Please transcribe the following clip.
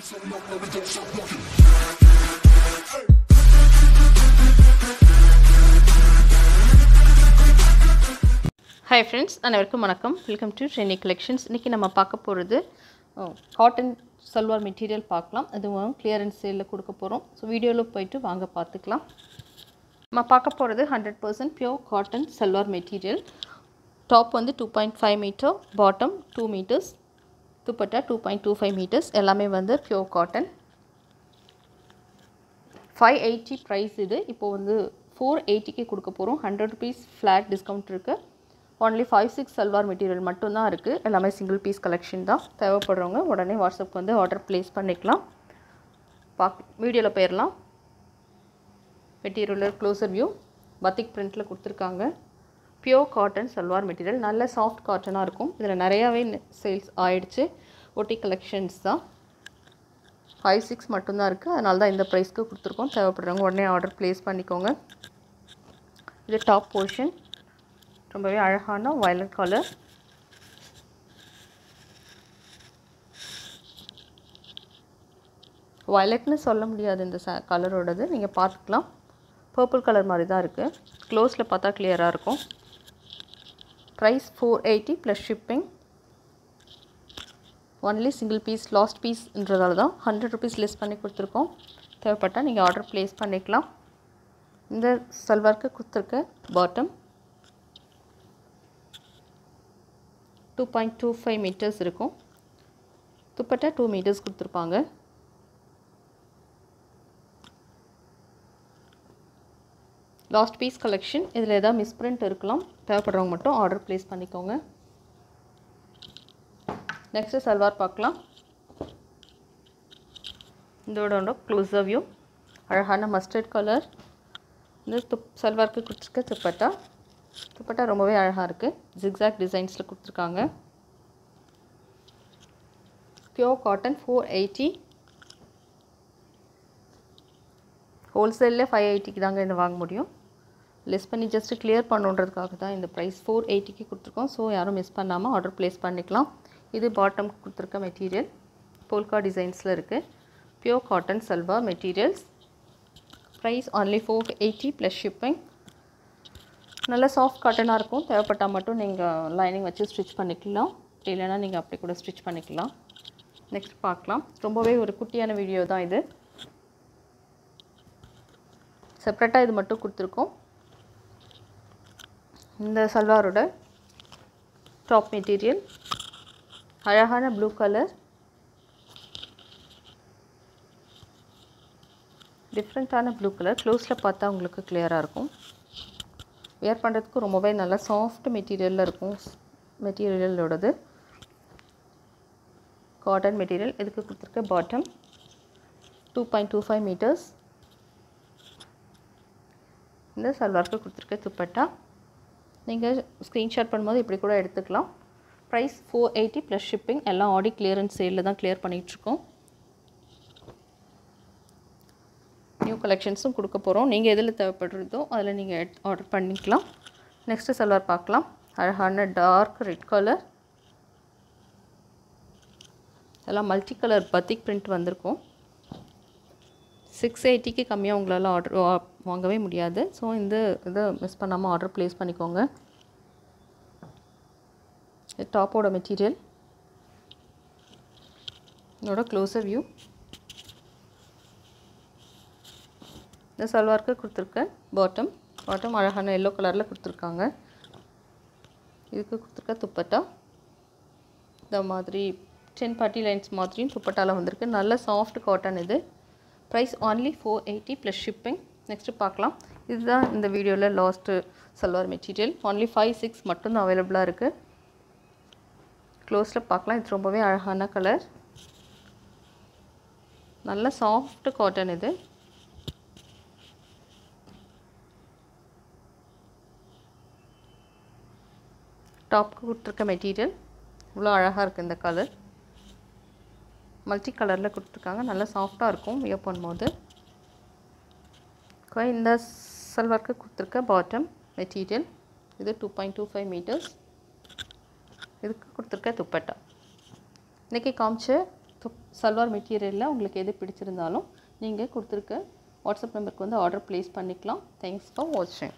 Hi friends, அனைவருக்கும் வணக்கம். Welcome to Trendy Collections. இன்னைக்கு நம்ம பார்க்க போகிறது காட்டன் சல்வார் மெட்டீரியல் பார்க்கலாம். அதுவும் கிளியரன்ஸ் சேலில் கொடுக்க போகிறோம். ஸோ வீடியோவில் போயிட்டு வாங்க பார்த்துக்கலாம். நம்ம பார்க்க போகிறது 100% pure cotton salwar material. Top வந்து 2.5 metre, bottom 2 metres, dupatta 2.25 metres, எல்லாமே வந்து பியோர் காட்டன். 580 ப்ரைஸ் இது. இப்போது வந்து 480க்கு கொடுக்க போகிறோம். 100 rupees ஃப்ளாட் டிஸ்கவுண்ட் இருக்குது. ஒன்லி 5-6 சல்வார் மெட்டீரியல் மட்டும்தான் இருக்குது. எல்லாமே சிங்கிள் பீஸ் கலெக்ஷன் தான். தேவைப்படுறவங்க உடனே வாட்ஸ்அப்புக்கு வந்து ஆர்டர் ப்ளேஸ் பண்ணிக்கலாம். வீடியோவில் போயிடலாம். மெட்டீரியல் க்ளோசர் வியூ பத்திக் பிரிண்டில் கொடுத்துருக்காங்க. பியோர் காட்டன் சல்வார் மெட்டீரியல் நல்ல சாஃப்ட் காட்டனாக இருக்கும். இதில் நிறையாவே சேல்ஸ் ஆகிடுச்சு. ஒட்டி கலெக்ஷன்ஸ் தான். 5-6 மட்டும்தான் இருக்குது. அதனால தான் இந்த ப்ரைஸ்க்கு கொடுத்துருக்கோம். தேவைப்படுறவங்க உடனே ஆர்டர் ப்ளேஸ் பண்ணிக்கோங்க. இது டாப் போர்ஷன். ரொம்பவே அழகான வயலட் கலர். வயலட்னு சொல்ல முடியாது இந்த கலரோடது. நீங்கள் பார்த்துக்கலாம். பர்பிள் கலர் மாதிரி தான் இருக்குது. க்ளோஸில் பார்த்தா கிளியராக இருக்கும். Price 480 plus shipping. Only single piece, last பீஸ்ன்றதால தான் 100 rupees லெஸ் பண்ணி கொடுத்துருக்கோம். தேவைப்பட்டால் நீங்கள் ஆர்டர் ப்ளேஸ் பண்ணிக்கலாம். இந்த சல்வாருக்கு கொடுத்துருக்க பாட்டம் 2.25 மீட்டர்ஸ் இருக்கும். துப்பட்டா 2 மீட்டர்ஸ் கொடுத்துருப்பாங்க. Last piece collection. இதில் ஏதாவது மிஸ்பிரிண்ட் இருக்கலாம். தேவைப்படுறவங்க மட்டும் ஆர்டர் ப்ளேஸ் பண்ணிக்கோங்க. நெக்ஸ்ட்டு சல்வார் பார்க்கலாம். இதோட க்ளோஸர் வியூ அழகான மஸ்டர்ட் கலர். இந்த சல்வாருக்கு கொடுத்துருக்க துப்பட்டா ரொம்பவே அழகாக இருக்குது. ஜிக்ஸாக் டிசைன்ஸில் கொடுத்துருக்காங்க. Pure cotton 480. ஹோல்சேலில் 580க்கு தாங்க இந்த வாங்க முடியும். லெஸ் பண்ணி ஜஸ்ட்டு கிளியர் பண்ணுன்றதுக்காக தான் இந்த ப்ரைஸ் 480க்கு கொடுத்துருக்கோம். ஸோ யாரும் மிஸ் பண்ணாமல் ஆர்டர் ப்ளேஸ் பண்ணிக்கலாம். இது பாட்டம் கொடுத்துருக்க மெட்டீரியல் போல்கா டிசைன்ஸில் இருக்குது. Pure cotton salwar materials. Price only 480 plus shipping. நல்ல சாஃப்ட் காட்டனாக இருக்கும். தேவைப்பட்டால் மட்டும் நீங்கள் லைனிங் வச்சு ஸ்டிச் பண்ணிக்கலாம். இல்லைன்னா நீங்கள் அப்படி கூட ஸ்டிச் பண்ணிக்கலாம். நெக்ஸ்ட் பார்க்கலாம். ரொம்பவே ஒரு குட்டியான வீடியோ தான் இது. செப்ரேட்டாக இது மட்டும் கொடுத்துருக்கோம். இந்த சல்வாரோட டாப் மெட்டீரியல் அழகான ப்ளூ கலர். டிஃப்ரெண்ட்டான ப்ளூ கலர். க்ளோஸில் பார்த்தா உங்களுக்கு கிளியராக இருக்கும். வேர் பண்ணுறதுக்கு ரொம்பவே நல்லா சாஃப்ட் மெட்டீரியலில் இருக்கும். மெட்டீரியலோடது காட்டன் மெட்டீரியல். இதுக்கு கொடுத்துருக்க பாட்டம் 2.25 மீட்டர்ஸ். இந்த சல்வாருக்கு கொடுத்துருக்க துப்பட்டா. நீங்கள் ஸ்க்ரீன்ஷாட் பண்ணும்போது இப்படி கூட எடுத்துக்கலாம். Price 480 plus shipping. எல்லாம் ஆடி கிளியரன்ஸ் சேலில் தான் கிளியர் பண்ணிகிட்ருக்கோம். நியூ கலெக்ஷன்ஸும் கொடுக்க போகிறோம். நீங்கள் எதில் தேவைப்படுறதோ அதில் நீங்கள் ஆர்டர் பண்ணிக்கலாம். நெக்ஸ்ட்டு சல்வார் பார்க்கலாம். அழகான டார்க் ரெட் கலர். எல்லாம் மல்டி கலர் பத்திக் பிரிண்ட் வந்திருக்கும். 680க்கு கம்மியாக உங்களால் ஆர்டர் வாங்கவே முடியாது. ஸோ இந்த இதை மிஸ் பண்ணாமல் ஆர்டர் ப்ளேஸ் பண்ணிக்கோங்க. டாப்போட மெட்டீரியல் இதோட க்ளோஸர் வியூ. இந்த சல்வாருக்கு கொடுத்துருக்க பாட்டம் அழகான எல்லோ கலரில் கொடுத்துருக்காங்க. இதுக்கு கொடுத்துருக்க துப்பட்டா இந்த மாதிரி 10 பார்ட்டி லைன்ஸ் மாதிரியும் துப்பட்டாவில் வந்திருக்கு. நல்ல சாஃப்ட் காட்டன் இது. Price only 480 plus shipping. Next பார்க்கலாம். இதுதான் இந்த வீடியோவில் லாஸ்ட்டு சல்வார் மெட்டீரியல். ஒன்லி 5-6 மட்டும்தான் அவைலபிளாக இருக்குது. க்ளோஸில் பார்க்கலாம். இது ரொம்பவே அழகான கலர். நல்ல சாஃப்ட் காட்டன் இது. டாப்க்கு கொடுத்துருக்க மெட்டீரியல் இவ்வளோ அழகாக இருக்குது. இந்த கலர் மல்டி கலரில் கொடுத்துருக்காங்க. நல்லா சாஃப்டாக இருக்கும் வியர் பண்ணும்போது. இந்த சல்வாருக்கு கொடுத்துருக்க பாட்டம் மெட்டீரியல் இது 2.25 மீட்டர்ஸ். இதுக்கு கொடுத்துருக்க துப்பட்டா. இன்றைக்கி காமிச்ச சல்வார் மெட்டீரியலில் உங்களுக்கு எது பிடிச்சிருந்தாலும் நீங்கள் கொடுத்துருக்க வாட்ஸ்அப் நம்பருக்கு வந்து ஆர்டர் ப்ளேஸ் பண்ணிக்கலாம். தேங்க்ஸ் ஃபார் வாட்சிங்.